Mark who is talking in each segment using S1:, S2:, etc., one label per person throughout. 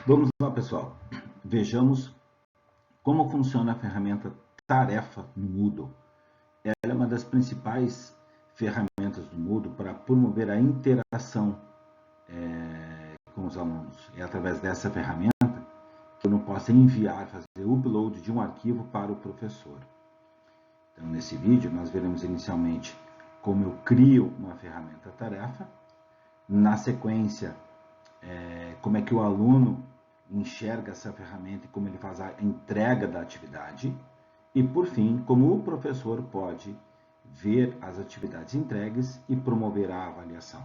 S1: Vamos lá, pessoal. Vejamos como funciona a ferramenta Tarefa no Moodle. Ela é uma das principais ferramentas do Moodle para promover a interação com os alunos. É através dessa ferramenta que eu não posso enviar, fazer o upload de um arquivo para o professor. Então, nesse vídeo, nós veremos inicialmente como eu crio uma ferramenta tarefa. Na sequência, como é que o aluno enxerga essa ferramenta e como ele faz a entrega da atividade. E, por fim, como o professor pode ver as atividades entregues e promover a avaliação.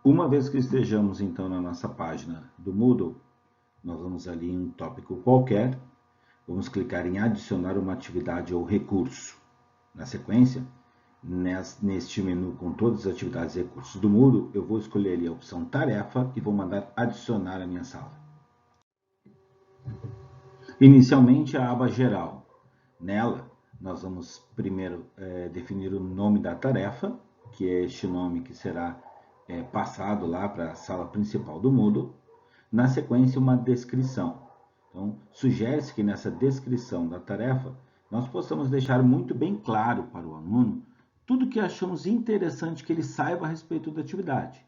S1: Uma vez que estejamos, então, na nossa página do Moodle, nós vamos ali em um tópico qualquer, vamos clicar em adicionar uma atividade ou recurso. Na sequência, neste menu com todas as atividades e recursos do Moodle, eu vou escolher ali a opção tarefa e vou mandar adicionar a minha sala. Inicialmente, a aba geral. Nela, nós vamos primeiro definir o nome da tarefa, que é este nome que será passado lá para a sala principal do Moodle. Na sequência, uma descrição. Então, sugere-se que nessa descrição da tarefa, nós possamos deixar muito bem claro para o aluno tudo que achamos interessante que ele saiba a respeito da atividade.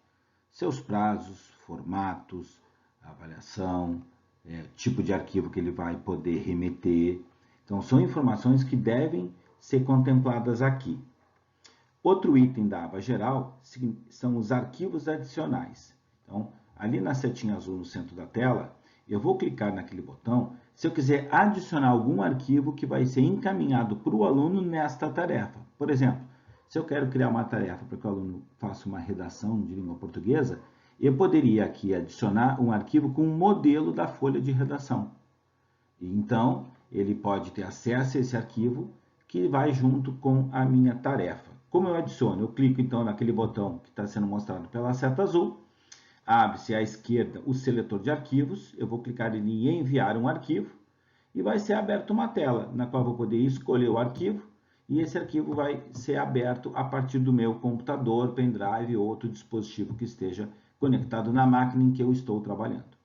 S1: Seus prazos, formatos, avaliação, tipo de arquivo que ele vai poder remeter. Então, são informações que devem ser contempladas aqui. Outro item da aba geral são os arquivos adicionais. Então, ali na setinha azul no centro da tela, eu vou clicar naquele botão se eu quiser adicionar algum arquivo que vai ser encaminhado para o aluno nesta tarefa. Por exemplo, se eu quero criar uma tarefa para que o aluno faça uma redação de língua portuguesa, eu poderia aqui adicionar um arquivo com um modelo da folha de redação. Então, ele pode ter acesso a esse arquivo que vai junto com a minha tarefa. Como eu adiciono? Eu clico então naquele botão que está sendo mostrado pela seta azul, abre-se à esquerda o seletor de arquivos, eu vou clicar em enviar um arquivo e vai ser aberta uma tela na qual eu vou poder escolher o arquivo e esse arquivo vai ser aberto a partir do meu computador, pendrive ou outro dispositivo que esteja conectado na máquina em que eu estou trabalhando.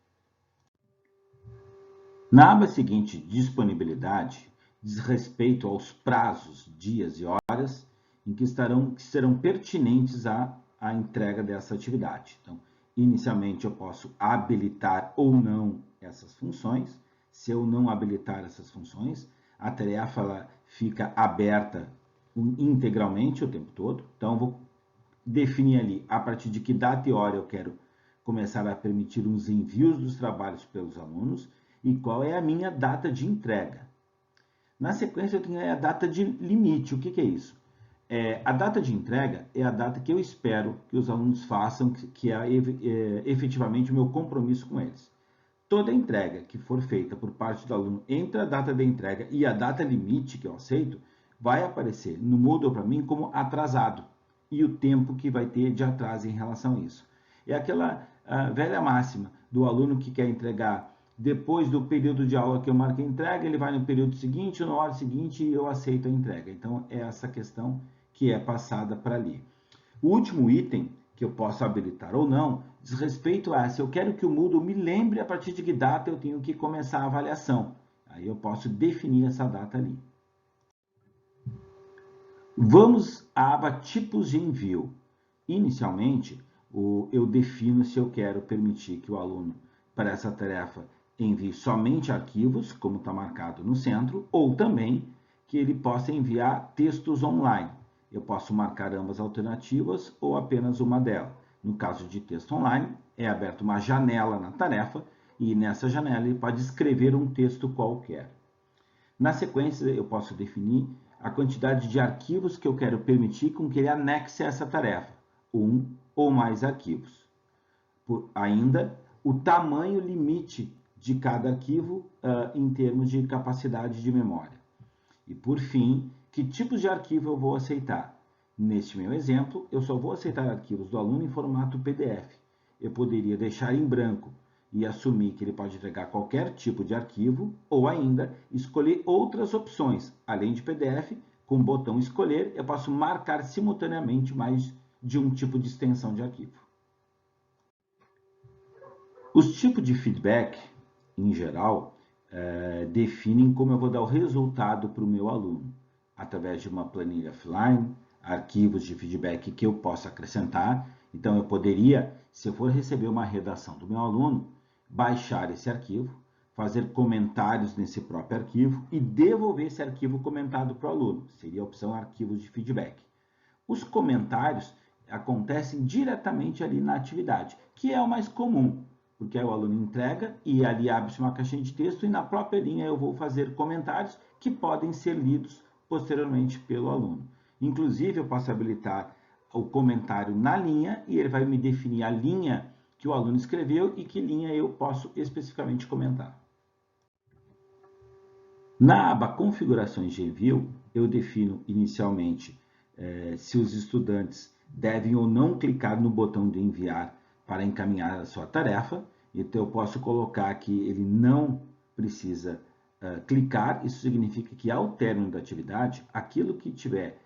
S1: Na aba seguinte, disponibilidade, diz respeito aos prazos, dias e horas em que serão pertinentes à entrega dessa atividade. Então, inicialmente eu posso habilitar ou não essas funções. Se eu não habilitar essas funções, a tarefa ela fica aberta integralmente o tempo todo. Então, eu vou definir ali a partir de que data e hora eu quero começar a permitir os envios dos trabalhos pelos alunos e qual é a minha data de entrega. Na sequência, eu tenho a data de limite. O que é isso? A data de entrega é a data que eu espero que os alunos façam, que é efetivamente o meu compromisso com eles. Toda entrega que for feita por parte do aluno entre a data da entrega e a data limite que eu aceito, vai aparecer no Moodle para mim como atrasado e o tempo que vai ter de atraso em relação a isso. É aquela velha máxima do aluno que quer entregar depois do período de aula que eu marquei a entrega, ele vai no período seguinte, ou na hora seguinte, e eu aceito a entrega. Então, é essa questão que é passada para ali. O último item, que eu posso habilitar ou não, diz respeito a se eu quero que o Moodle me lembre a partir de que data eu tenho que começar a avaliação. Aí eu posso definir essa data ali. Vamos à aba tipos de envio. Inicialmente, eu defino se eu quero permitir que o aluno, para essa tarefa, envie somente arquivos, como está marcado no centro, ou também que ele possa enviar textos online. Eu posso marcar ambas alternativas ou apenas uma delas. No caso de texto online, é aberta uma janela na tarefa e nessa janela ele pode escrever um texto qualquer. Na sequência, eu posso definir a quantidade de arquivos que eu quero permitir com que ele anexe a essa tarefa, um ou mais arquivos. Ainda, o tamanho limite de cada arquivo em termos de capacidade de memória. E, por fim, que tipos de arquivo eu vou aceitar. Neste meu exemplo, eu só vou aceitar arquivos do aluno em formato PDF. Eu poderia deixar em branco e assumir que ele pode entregar qualquer tipo de arquivo, ou ainda escolher outras opções. Além de PDF, com o botão escolher, eu posso marcar simultaneamente mais de um tipo de extensão de arquivo. Os tipos de feedback, em geral, definem como eu vou dar o resultado para o meu aluno, através de uma planilha offline, arquivos de feedback que eu possa acrescentar. Então, eu poderia, se eu for receber uma redação do meu aluno, baixar esse arquivo, fazer comentários nesse próprio arquivo e devolver esse arquivo comentado para o aluno. Seria a opção arquivos de feedback. Os comentários acontecem diretamente ali na atividade, que é o mais comum, porque aí o aluno entrega e ali abre-se uma caixinha de texto e na própria linha eu vou fazer comentários que podem ser lidos posteriormente pelo aluno. Inclusive, eu posso habilitar o comentário na linha e ele vai me definir a linha que o aluno escreveu e que linha eu posso especificamente comentar. Na aba Configurações de envio, eu defino inicialmente se os estudantes devem ou não clicar no botão de enviar para encaminhar a sua tarefa. Então, eu posso colocar que ele não precisa clicar. Isso significa que, ao término da atividade, aquilo que tiver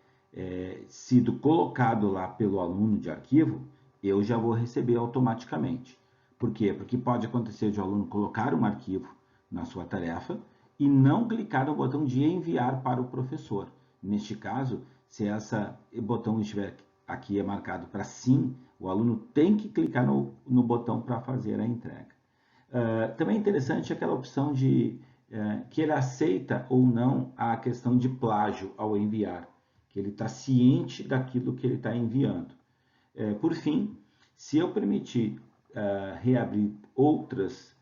S1: sido colocado lá pelo aluno de arquivo, eu já vou receber automaticamente. Por quê? Porque pode acontecer de o aluno colocar um arquivo na sua tarefa e não clicar no botão de enviar para o professor. Neste caso, se esse botão estiver aqui marcado para sim, o aluno tem que clicar no botão para fazer a entrega. Também é interessante aquela opção de que ele aceita ou não a questão de plágio ao enviar, que ele está ciente daquilo que ele está enviando. Por fim, se eu permitir reabrir outras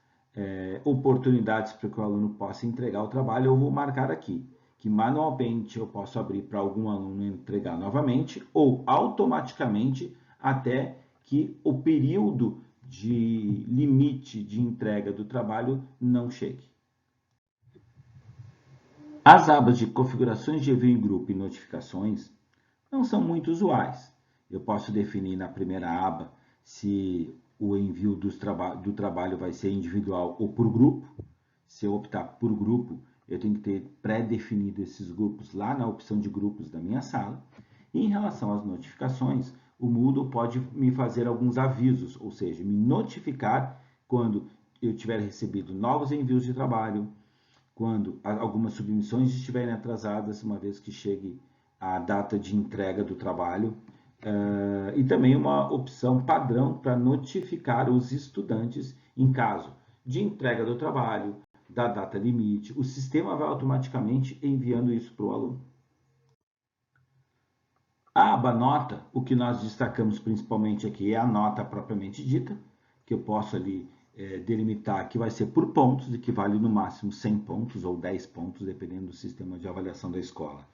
S1: oportunidades para que o aluno possa entregar o trabalho, eu vou marcar aqui que manualmente eu posso abrir para algum aluno entregar novamente ou automaticamente até que o período de limite de entrega do trabalho não chegue. As abas de configurações de envio em grupo e notificações não são muito usuais. Eu posso definir na primeira aba se o envio do trabalho vai ser individual ou por grupo. Se eu optar por grupo, eu tenho que ter pré-definido esses grupos lá na opção de grupos da minha sala. E em relação às notificações, o Moodle pode me fazer alguns avisos, ou seja, me notificar quando eu tiver recebido novos envios de trabalho, quando algumas submissões estiverem atrasadas, uma vez que chegue a data de entrega do trabalho, e também uma opção padrão para notificar os estudantes em caso de entrega do trabalho, da data limite. O sistema vai automaticamente enviando isso para o aluno. A aba nota, o que nós destacamos principalmente aqui é a nota propriamente dita, que eu posso ali delimitar que vai ser por pontos e que vale no máximo 100 pontos ou 10 pontos, dependendo do sistema de avaliação da escola.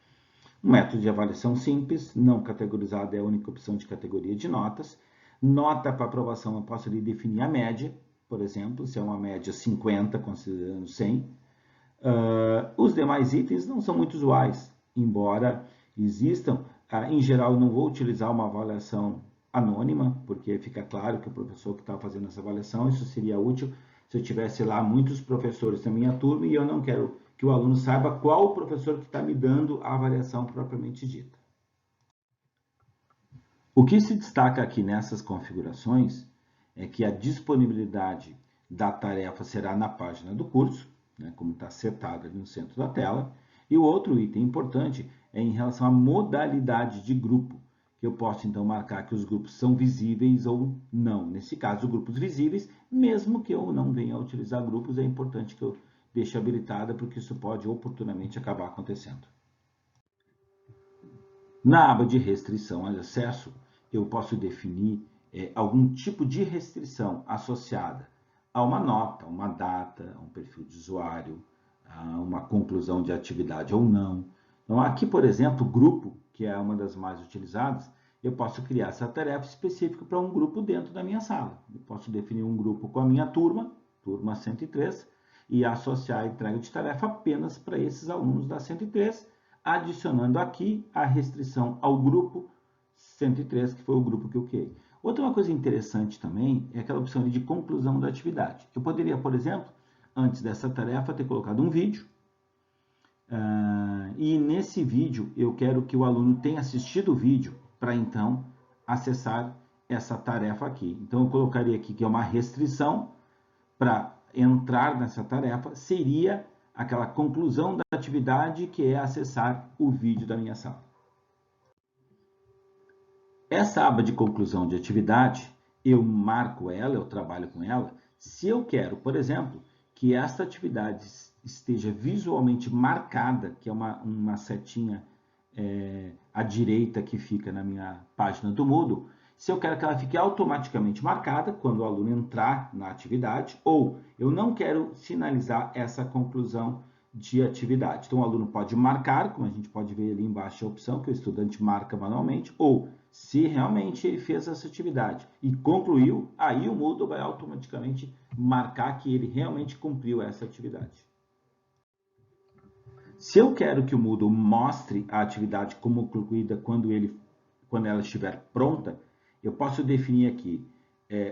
S1: Um método de avaliação simples, não categorizado, é a única opção de categoria de notas. Nota para aprovação, eu posso ali definir a média, por exemplo, se é uma média 50, considerando 100. Os demais itens não são muito usuais, embora existam. Em geral, eu não vou utilizar uma avaliação anônima, porque fica claro que o professor que está fazendo essa avaliação, isso seria útil se eu tivesse lá muitos professores na minha turma e eu não quero que o aluno saiba qual o professor que está me dando a avaliação propriamente dita. O que se destaca aqui nessas configurações é que a disponibilidade da tarefa será na página do curso, né, como está setado ali no centro da tela, e o outro item importante é em relação à modalidade de grupo, que eu posso então marcar que os grupos são visíveis ou não. Nesse caso, grupos visíveis, mesmo que eu não venha a utilizar grupos, é importante que eu deixe habilitada, porque isso pode oportunamente acabar acontecendo. Na aba de restrição de acesso, eu posso definir algum tipo de restrição associada a uma nota, uma data, a um perfil de usuário, a uma conclusão de atividade ou não. Então, aqui, por exemplo, grupo, que é uma das mais utilizadas, eu posso criar essa tarefa específica para um grupo dentro da minha sala. Eu posso definir um grupo com a minha turma, turma 103, e associar a entrega de tarefa apenas para esses alunos da 103, adicionando aqui a restrição ao grupo 103, que foi o grupo que eu criei. Outra coisa interessante também é aquela opção de conclusão da atividade. Eu poderia, por exemplo, antes dessa tarefa, ter colocado um vídeo, e nesse vídeo eu quero que o aluno tenha assistido o vídeo para então acessar essa tarefa aqui. Então, eu colocaria aqui que é uma restrição para entrar nessa tarefa, seria aquela conclusão da atividade que é acessar o vídeo da minha sala. Essa aba de conclusão de atividade, eu marco ela, eu trabalho com ela. Se eu quero, por exemplo, que esta atividade esteja visualmente marcada, que é uma setinha à direita que fica na minha página do Moodle, se eu quero que ela fique automaticamente marcada quando o aluno entrar na atividade, ou eu não quero sinalizar essa conclusão de atividade. Então, o aluno pode marcar, como a gente pode ver ali embaixo a opção, que o estudante marca manualmente, ou se realmente ele fez essa atividade e concluiu, aí o Moodle vai automaticamente marcar que ele realmente cumpriu essa atividade. Se eu quero que o Moodle mostre a atividade como concluída quando ela estiver pronta, eu posso definir aqui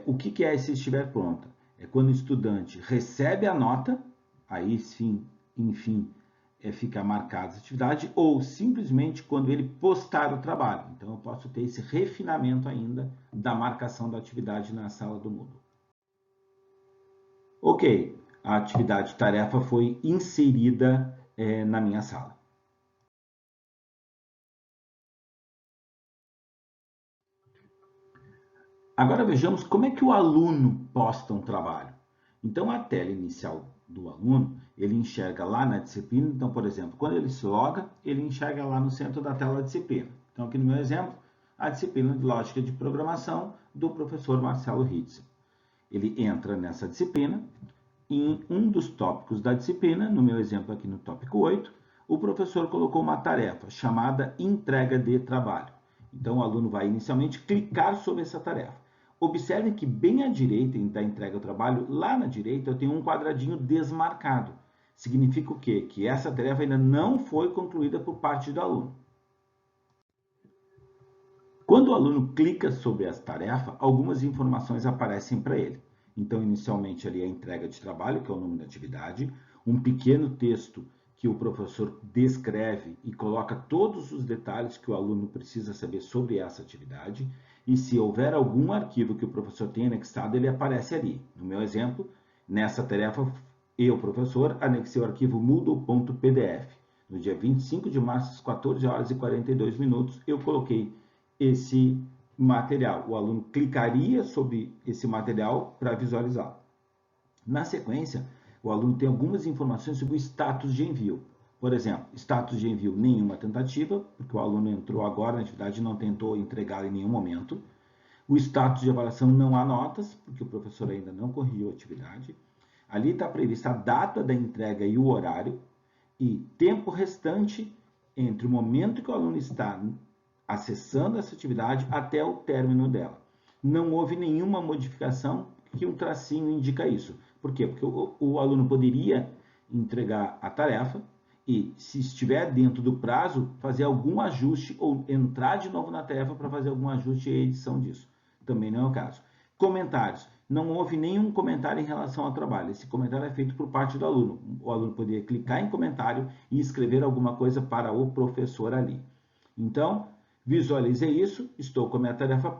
S1: o que é se estiver pronta. É quando o estudante recebe a nota, aí sim, enfim, fica marcada essa atividade, ou simplesmente quando ele postar o trabalho. Então, eu posso ter esse refinamento ainda da marcação da atividade na sala do Moodle. Ok, a atividade tarefa foi inserida na minha sala. Agora vejamos como é que o aluno posta um trabalho. Então, a tela inicial do aluno, ele enxerga lá na disciplina. Então, por exemplo, quando ele se loga, ele enxerga lá no centro da tela a disciplina. Então, aqui no meu exemplo, a disciplina de Lógica de Programação do professor Marcelo Ritzel. Ele entra nessa disciplina e em um dos tópicos da disciplina, no meu exemplo aqui no tópico 8, o professor colocou uma tarefa chamada entrega de trabalho. Então, o aluno vai inicialmente clicar sobre essa tarefa. Observe que bem à direita da entrega do trabalho, lá na direita, eu tenho um quadradinho desmarcado. Significa o quê? Que essa tarefa ainda não foi concluída por parte do aluno. Quando o aluno clica sobre essa tarefa, algumas informações aparecem para ele. Então, inicialmente, ali a entrega de trabalho, que é o nome da atividade, um pequeno texto que o professor descreve e coloca todos os detalhes que o aluno precisa saber sobre essa atividade. E se houver algum arquivo que o professor tenha anexado, ele aparece ali. No meu exemplo, nessa tarefa, eu, professor, anexei o arquivo moodle.pdf. No dia 25 de março, às 14 horas e 42 minutos, eu coloquei esse material. O aluno clicaria sobre esse material para visualizá-lo. Na sequência, o aluno tem algumas informações sobre o status de envio. Por exemplo, status de envio, nenhuma tentativa, porque o aluno entrou agora na atividade e não tentou entregar em nenhum momento. O status de avaliação, não há notas, porque o professor ainda não corrigiu a atividade. Ali está prevista a data da entrega e o horário, e tempo restante entre o momento que o aluno está acessando essa atividade até o término dela. Não houve nenhuma modificação, que um tracinho indica isso. Por quê? Porque o aluno poderia entregar a tarefa e, se estiver dentro do prazo, fazer algum ajuste ou entrar de novo na tarefa para fazer algum ajuste e edição disso. Também não é o caso. Comentários. Não houve nenhum comentário em relação ao trabalho. Esse comentário é feito por parte do aluno. O aluno poderia clicar em comentário e escrever alguma coisa para o professor ali. Então, visualizei isso, estou com a minha tarefa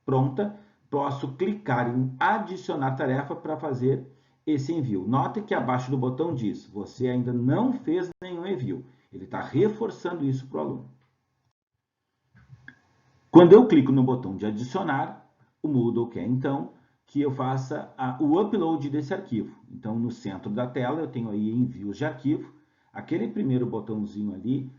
S1: pronta, posso clicar em adicionar tarefa para fazer esse envio. Note que abaixo do botão diz, você ainda não fez nenhum envio. Ele está reforçando isso para o aluno. Quando eu clico no botão de adicionar, o Moodle quer então que eu faça o upload desse arquivo. Então, no centro da tela, eu tenho aí envios de arquivo. Aquele primeiro botãozinho ali,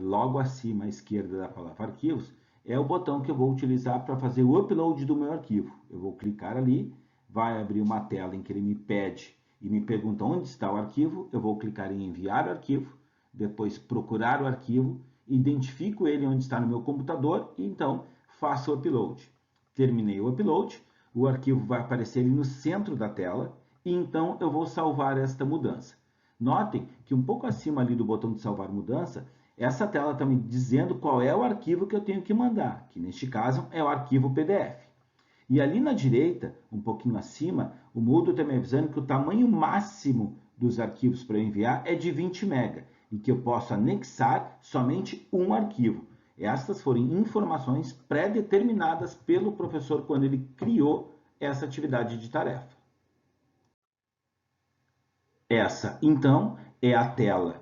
S1: logo acima à esquerda da palavra arquivos, é o botão que eu vou utilizar para fazer o upload do meu arquivo. Eu vou clicar ali, vai abrir uma tela em que ele me pede e me pergunta onde está o arquivo. Eu vou clicar em enviar o arquivo, depois procurar o arquivo, identifico ele onde está no meu computador e então faço o upload. Terminei o upload, o arquivo vai aparecer ali no centro da tela e então eu vou salvar esta mudança. Notem que um pouco acima ali do botão de salvar mudança, essa tela está me dizendo qual é o arquivo que eu tenho que mandar, que neste caso é o arquivo PDF. E ali na direita, um pouquinho acima, o Moodle está me avisando que o tamanho máximo dos arquivos para enviar é de 20 MB e que eu posso anexar somente um arquivo. Estas foram informações pré-determinadas pelo professor quando ele criou essa atividade de tarefa. Essa, então, é a tela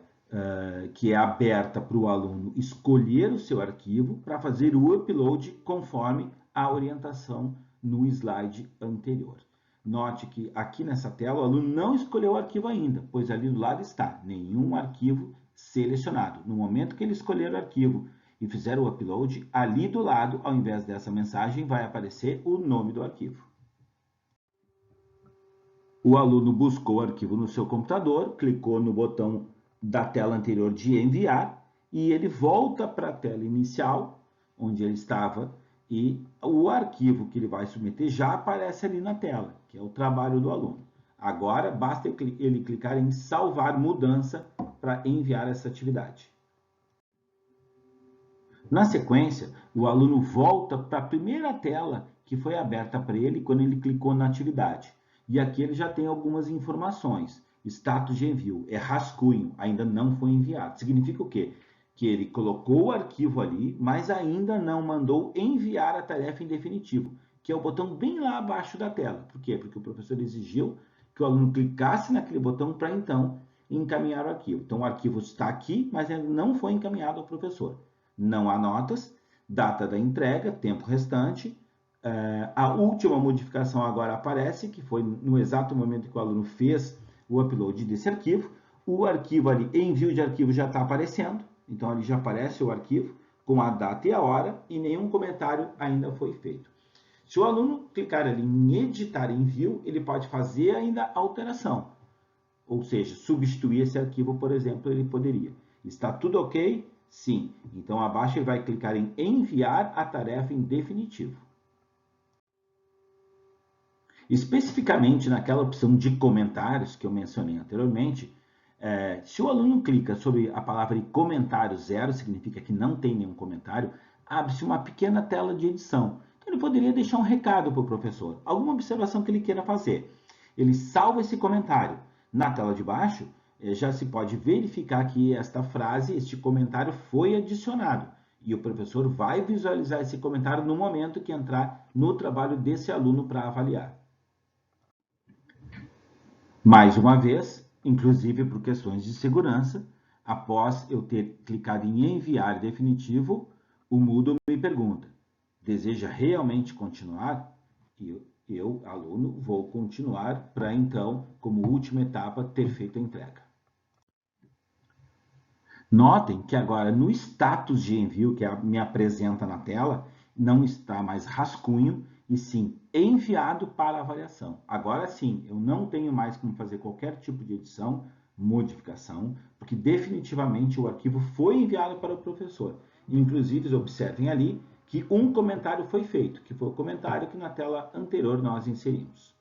S1: que é aberta para o aluno escolher o seu arquivo para fazer o upload conforme a orientação no slide anterior. Note que aqui nessa tela o aluno não escolheu o arquivo ainda, pois ali do lado está nenhum arquivo selecionado. No momento que ele escolher o arquivo e fizer o upload, ali do lado, ao invés dessa mensagem, vai aparecer o nome do arquivo. O aluno buscou o arquivo no seu computador, clicou no botão da tela anterior de enviar e ele volta para a tela inicial, onde ele estava, e o arquivo que ele vai submeter já aparece ali na tela, que é o trabalho do aluno. Agora, basta ele clicar em salvar mudança para enviar essa atividade. Na sequência, o aluno volta para a primeira tela que foi aberta para ele quando ele clicou na atividade. E aqui ele já tem algumas informações. Status de envio é rascunho, ainda não foi enviado. Significa o quê? Que ele colocou o arquivo ali, mas ainda não mandou enviar a tarefa em definitivo, que é o botão bem lá abaixo da tela. Por quê? Porque o professor exigiu que o aluno clicasse naquele botão para então encaminhar o arquivo. Então o arquivo está aqui, mas ainda não foi encaminhado ao professor. Não há notas, data da entrega, tempo restante. A última modificação agora aparece, que foi no exato momento que o aluno fez o upload desse arquivo. O arquivo ali, envio de arquivo, já está aparecendo. Então, ali já aparece o arquivo com a data e a hora e nenhum comentário ainda foi feito. Se o aluno clicar ali em editar envio, ele pode fazer ainda alteração. Ou seja, substituir esse arquivo, por exemplo, ele poderia. Está tudo ok? Sim. Então, abaixo ele vai clicar em enviar a tarefa em definitivo. Especificamente naquela opção de comentários que eu mencionei anteriormente, se o aluno clica sobre a palavra comentário 0, significa que não tem nenhum comentário, abre-se uma pequena tela de edição. Então, ele poderia deixar um recado para o professor, alguma observação que ele queira fazer. Ele salva esse comentário. Na tela de baixo, já se pode verificar que esta frase, este comentário foi adicionado. E o professor vai visualizar esse comentário no momento que entrar no trabalho desse aluno para avaliar. Mais uma vez, inclusive por questões de segurança, após eu ter clicado em enviar definitivo, o Moodle me pergunta: deseja realmente continuar? E eu, aluno, vou continuar para então, como última etapa, ter feito a entrega. Notem que agora no status de envio que me apresenta na tela, não está mais rascunho, e sim enviado para avaliação. Agora sim, eu não tenho mais como fazer qualquer tipo de edição, modificação, porque definitivamente o arquivo foi enviado para o professor. Inclusive, observem ali que um comentário foi feito, que foi o comentário que na tela anterior nós inserimos.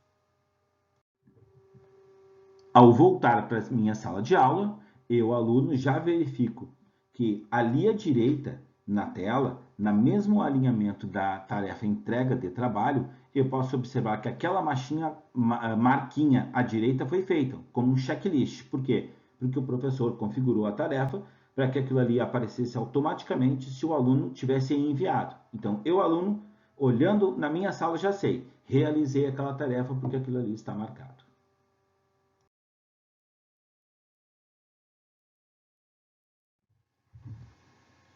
S1: Ao voltar para a minha sala de aula, eu, aluno, já verifico que ali à direita na tela, no mesmo alinhamento da tarefa entrega de trabalho, eu posso observar que aquela marquinha à direita foi feita como um checklist. Por quê? Porque o professor configurou a tarefa para que aquilo ali aparecesse automaticamente se o aluno tivesse enviado. Então, eu, aluno, olhando na minha sala, já sei, realizei aquela tarefa porque aquilo ali está marcado.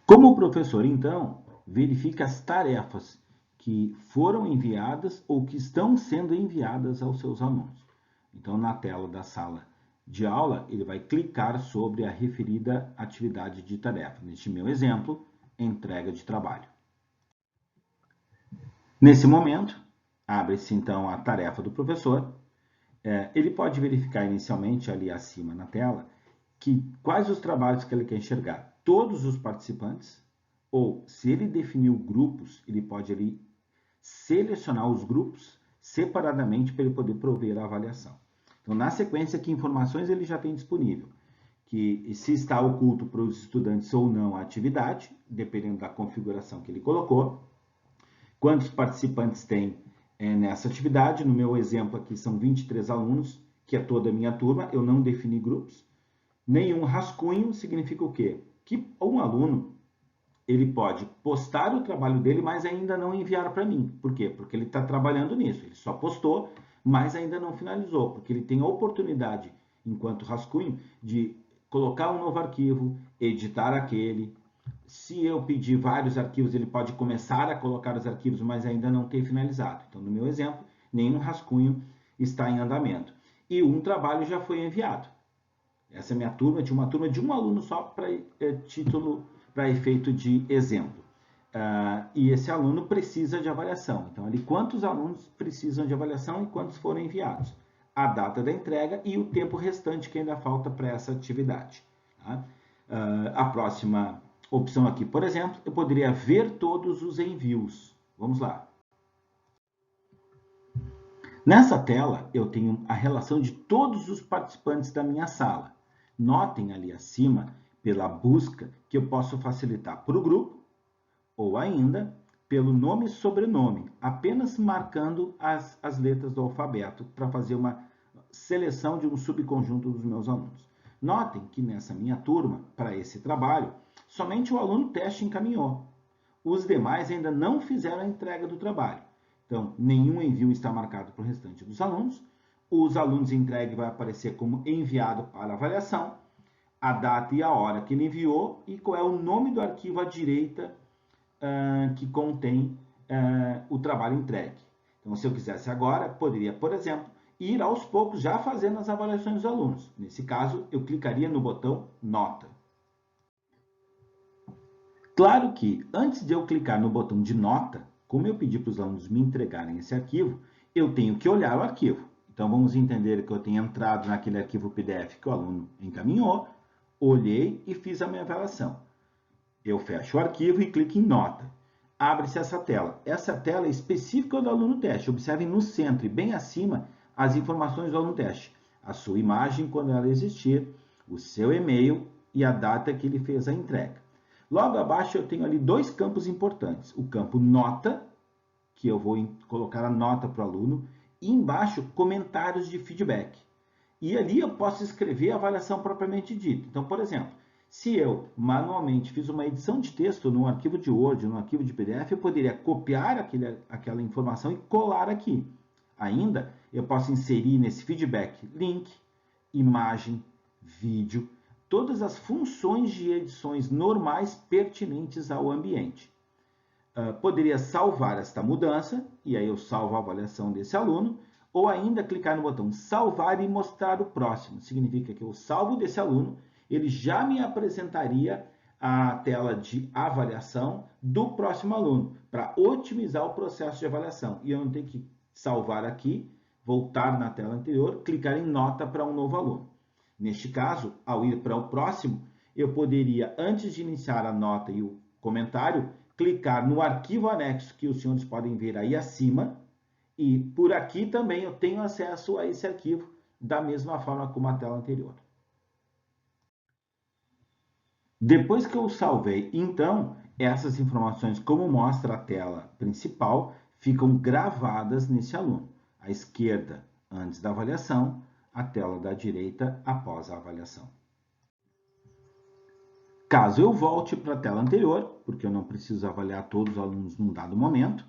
S1: Como o professor, então, verifica as tarefas que foram enviadas ou que estão sendo enviadas aos seus alunos. Então, na tela da sala de aula, ele vai clicar sobre a referida atividade de tarefa. Neste meu exemplo, entrega de trabalho. Nesse momento, abre-se então a tarefa do professor. Ele pode verificar inicialmente ali acima na tela quais os trabalhos que ele quer enxergar. Todos os participantes, ou se ele definiu grupos, ele pode ali selecionar os grupos separadamente para ele poder prover a avaliação. Então, na sequência, que informações ele já tem disponível? Que se está oculto para os estudantes ou não a atividade, dependendo da configuração que ele colocou. Quantos participantes tem nessa atividade? No meu exemplo aqui são 23 alunos, que é toda a minha turma, eu não defini grupos. Nenhum rascunho significa o quê? Que um aluno ele pode postar o trabalho dele, mas ainda não enviar para mim. Por quê? Porque ele está trabalhando nisso. Ele só postou, mas ainda não finalizou, porque ele tem a oportunidade, enquanto rascunho, de colocar um novo arquivo, editar aquele. Se eu pedir vários arquivos, ele pode começar a colocar os arquivos, mas ainda não ter finalizado. Então, no meu exemplo, nenhum rascunho está em andamento. E um trabalho já foi enviado. Essa é minha turma, de uma turma de um aluno só para título, para efeito de exemplo. E esse aluno precisa de avaliação. Então, ali, quantos alunos precisam de avaliação e quantos foram enviados? A data da entrega e o tempo restante que ainda falta para essa atividade. Tá? A próxima opção aqui, por exemplo, eu poderia ver todos os envios. Vamos lá. Nessa tela, eu tenho a relação de todos os participantes da minha sala. Notem ali acima, pela busca, que eu posso facilitar para o grupo, ou ainda pelo nome e sobrenome, apenas marcando as letras do alfabeto para fazer uma seleção de um subconjunto dos meus alunos. Notem que nessa minha turma, para esse trabalho, somente o aluno teste encaminhou. Os demais ainda não fizeram a entrega do trabalho. Então, nenhum envio está marcado para o restante dos alunos. Os alunos entregue vai aparecer como enviado para avaliação, a data e a hora que ele enviou e qual é o nome do arquivo à direita que contém o trabalho entregue. Então, se eu quisesse agora, poderia, por exemplo, ir aos poucos já fazendo as avaliações dos alunos. Nesse caso, eu clicaria no botão Nota. Claro que, antes de eu clicar no botão de nota, como eu pedi para os alunos me entregarem esse arquivo, eu tenho que olhar o arquivo. Então, vamos entender que eu tenho entrado naquele arquivo PDF que o aluno encaminhou, olhei e fiz a minha avaliação. Eu fecho o arquivo e clico em nota. Abre-se essa tela. Essa tela é específica do aluno teste. Observem no centro e bem acima as informações do aluno teste. A sua imagem, quando ela existir, o seu e-mail e a data que ele fez a entrega. Logo abaixo eu tenho ali dois campos importantes. O campo nota, que eu vou colocar a nota para o aluno, e embaixo comentários de feedback. E ali eu posso escrever a avaliação propriamente dita. Então, por exemplo, se eu manualmente fiz uma edição de texto num arquivo de Word, num arquivo de PDF, eu poderia copiar aquela informação e colar aqui. Ainda, eu posso inserir nesse feedback link, imagem, vídeo, todas as funções de edições normais pertinentes ao ambiente. Poderia salvar esta mudança, e aí eu salvo a avaliação desse aluno, ou ainda clicar no botão salvar e mostrar o próximo. Significa que eu salvo desse aluno, ele já me apresentaria a tela de avaliação do próximo aluno, para otimizar o processo de avaliação. E eu não tenho que salvar aqui, voltar na tela anterior, clicar em nota para um novo aluno. Neste caso, ao ir para o próximo, eu poderia, antes de iniciar a nota e o comentário, clicar no arquivo anexo que os senhores podem ver aí acima, e por aqui também eu tenho acesso a esse arquivo da mesma forma como a tela anterior. Depois que eu salvei, então, essas informações, como mostra a tela principal, ficam gravadas nesse aluno. À esquerda, antes da avaliação, a tela da direita, após a avaliação. Caso eu volte para a tela anterior, porque eu não preciso avaliar todos os alunos num dado momento,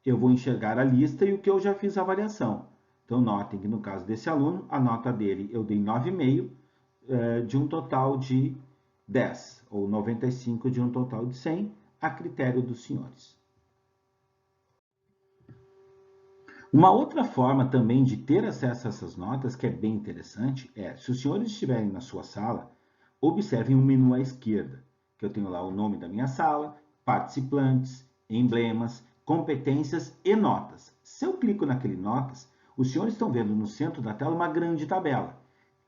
S1: eu vou enxergar a lista e o que eu já fiz a avaliação. Então, notem que no caso desse aluno, a nota dele eu dei 9,5 de um total de 10, ou 95 de um total de 100, a critério dos senhores. Uma outra forma também de ter acesso a essas notas, que é bem interessante, é, se os senhores estiverem na sua sala, observem o menu à esquerda, que eu tenho lá o nome da minha sala, participantes, emblemas, competências e notas. Se eu clico naquele notas, os senhores estão vendo no centro da tela uma grande tabela.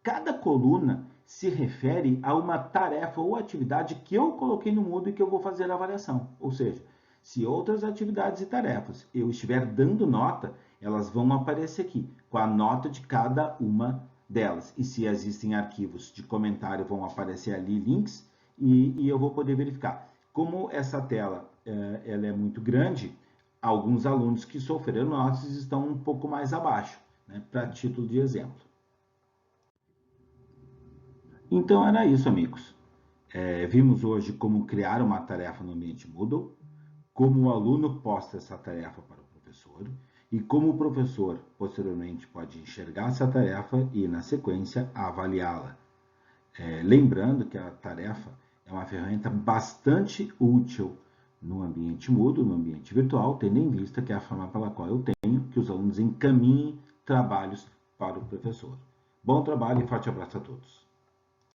S1: Cada coluna se refere a uma tarefa ou atividade que eu coloquei no Moodle e que eu vou fazer a avaliação. Ou seja, se outras atividades e tarefas eu estiver dando nota, elas vão aparecer aqui, com a nota de cada uma delas. E se existem arquivos de comentário, vão aparecer ali links e eu vou poder verificar. Como essa tela ela é muito grande, alguns alunos que sofreram notas estão um pouco mais abaixo, né, para título de exemplo. Então era isso, amigos. Vimos hoje como criar uma tarefa no ambiente Moodle, como o aluno posta essa tarefa para o professor e como o professor posteriormente pode enxergar essa tarefa e, na sequência, avaliá-la. Lembrando que a tarefa é uma ferramenta bastante útil no ambiente Moodle, no ambiente virtual, tendo em vista que é a forma pela qual eu tenho que os alunos encaminhem trabalhos para o professor. Bom trabalho e forte abraço a todos.